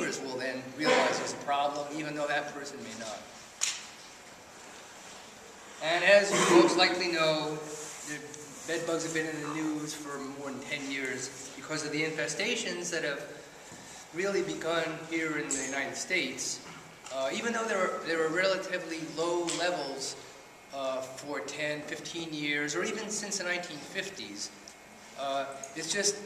neighbors will then realize there's a problem, even though that person may not. And as you most likely know, the bed bugs have been in the news for more than 10 years because of the infestations that have really begun here in the United States. Even though there were relatively low levels for 10, 15 years, or even since the 1950s, it's just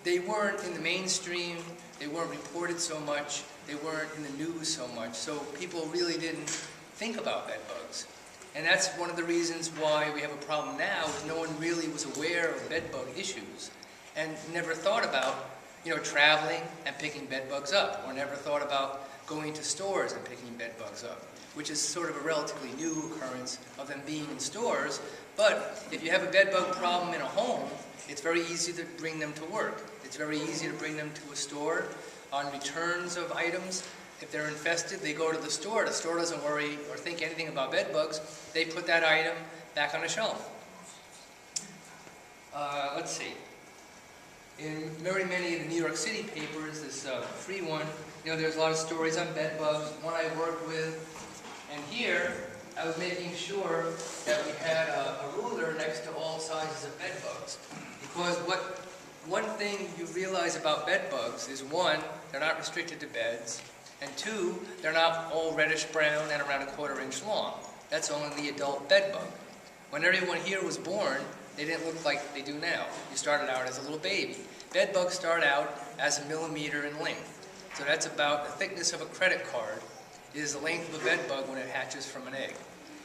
they weren't in the mainstream, they weren't reported so much, they weren't in the news so much, so people really didn't think about bed bugs. And that's one of the reasons why we have a problem now, is no one really was aware of bed bug issues and never thought about, traveling and picking bed bugs up, or never thought about going to stores and picking bed bugs up, which is sort of a relatively new occurrence of them being in stores. But if you have a bed bug problem in a home, it's very easy to bring them to work. It's very easy to bring them to a store. On returns of items, if they're infested, they go to the store. The store doesn't worry or think anything about bed bugs. They put that item back on the shelf. Let's see. In very many of the New York City papers, this free one, there's a lot of stories on bed bugs, one I worked with. And here, I was making sure that we had a ruler next to all sizes of bed bugs. Because one thing you realize about bed bugs is, one, they're not restricted to beds, and two, they're not all reddish brown and around a 1/4 inch long. That's only the adult bed bug. When everyone here was born, they didn't look like they do now. You started out as a little baby. Bed bugs start out as 1 millimeter in length. So that's about the thickness of a credit card is the length of a bed bug when it hatches from an egg.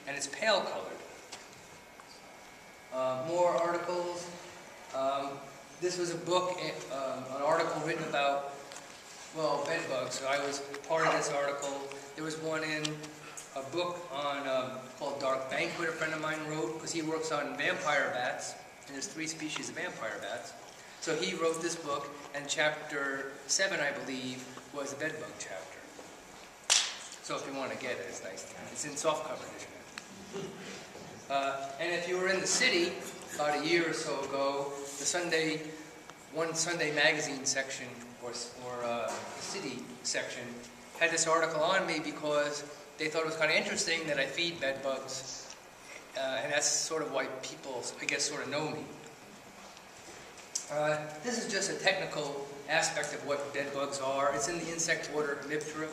And it's pale colored. More articles. This was a book, an article written about, bed bugs. So I was part of this article. There was one in a book on called Dark Banquet, a friend of mine wrote, because he works on vampire bats, and there's 3 species of vampire bats. So he wrote this book, and chapter 7, I believe, was the bed bug chapter. So if you want to get it, it's nice. It's in softcover edition. And if you were in the city about a year or so ago, one Sunday magazine section or the city section had this article on me because they thought it was kind of interesting that I feed bed bugs, and that's sort of why people, I guess, sort of know me. This is just a technical aspect of what bed bugs are. It's in the insect order Leptra.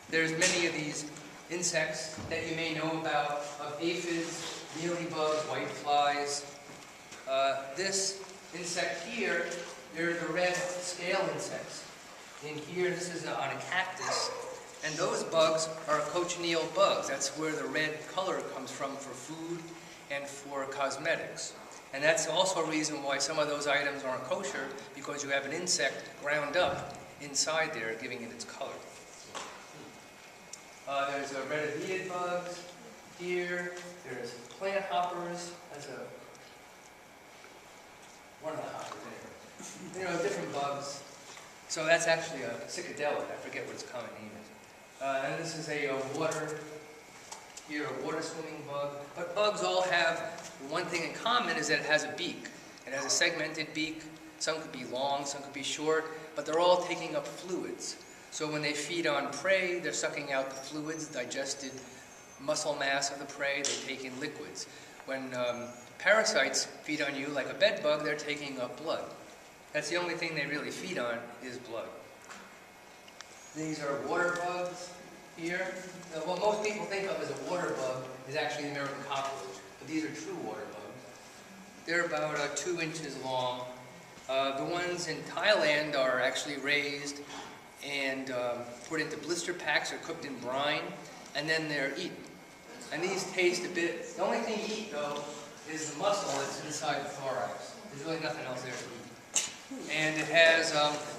There's many of these insects that you may know about, aphids, mealybugs, whiteflies. This insect here, they're the red scale insects. In here, this is on a cactus, and those bugs are cochineal bugs. That's where the red color comes from for food and for cosmetics. And that's also a reason why some of those items aren't kosher, because you have an insect ground up inside there, giving it its color. There's a red-headed bugs here. There's plant hoppers. That's one of the hoppers there. Different bugs. So that's actually a cicadella. I forget what its common name is. And this is a water swimming bug. But bugs all have one thing in common, is that it has a beak. It has a segmented beak. Some could be long, some could be short, but they're all taking up fluids. So when they feed on prey, they're sucking out the fluids, digested muscle mass of the prey, they take in liquids. When parasites feed on you, like a bed bug, they're taking up blood. That's the only thing they really feed on, is blood. These are water bugs here. Now, what most people think of as a water bug is actually the American cockroach, but these are true water bugs. They're about 2 inches long. The ones in Thailand are actually raised and put into blister packs or cooked in brine, and then they're eaten. And these taste a bit, the only thing you eat, though, is the muscle that's inside the thorax. There's really nothing else there to eat. And it has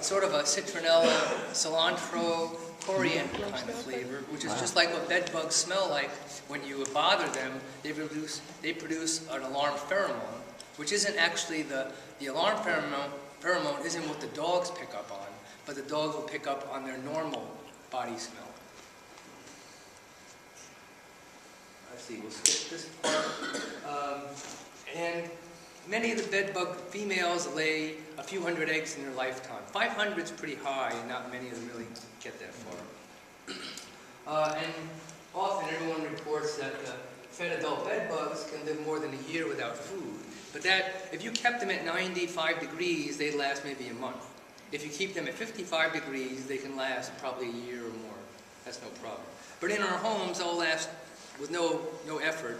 sort of a citronella, cilantro, coriander kind of flavor, which is just like what bed bugs smell like. When you bother them, they produce an alarm pheromone, which isn't actually the alarm pheromone isn't what the dogs pick up on, but the dogs will pick up on their normal body smell. Let's see, we'll skip this part. And many of the bedbug females lay a few hundred eggs in their lifetime. 500 is pretty high, and not many of them really get that far. And often everyone reports that fed adult bedbugs can live more than a year without food. But that, if you kept them at 95 degrees, they last maybe a month. If you keep them at 55 degrees, they can last probably a year or more. That's no problem. But in our homes, they'll last with no effort.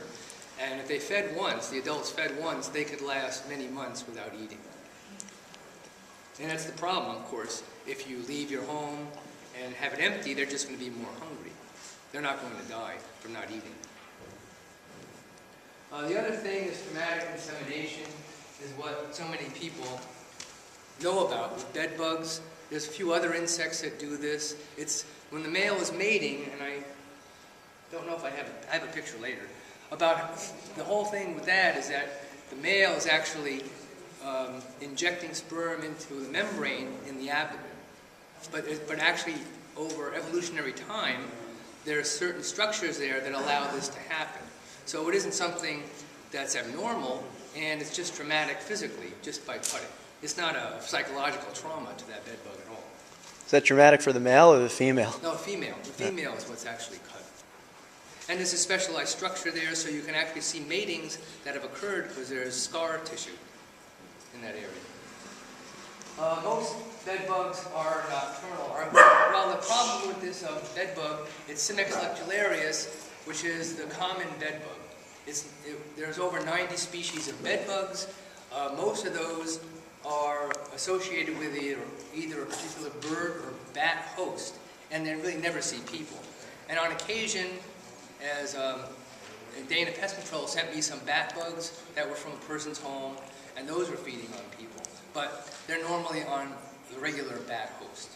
And if they fed once, the adults fed once, they could last many months without eating. And that's the problem, of course. If you leave your home and have it empty, they're just going to be more hungry. They're not going to die from not eating. The other thing is traumatic insemination, is what so many people know about with bed bugs. There's a few other insects that do this. It's when the male is mating, and I don't know if I have a picture later, about the whole thing with that is that the male is actually injecting sperm into the membrane in the abdomen. But actually, over evolutionary time, there are certain structures there that allow this to happen. So it isn't something that's abnormal, and it's just traumatic physically, just by cutting. It's not a psychological trauma to that bed bug at all. Is that traumatic for the male or the female? No, female. The female is what's actually cut. And there's a specialized structure there, so you can actually see matings that have occurred because there's scar tissue in that area. Most bed bugs are nocturnal. Well, the problem with this bed bug, it's Cimex lectularius, which is the common bed bug. There's over 90 species of bed bugs. Most of those are associated with either a particular bird or bat host, and they really never see people. And on occasion, as Dana Pest Control sent me some bat bugs that were from a person's home, and those were feeding on people. But they're normally on the regular bat host.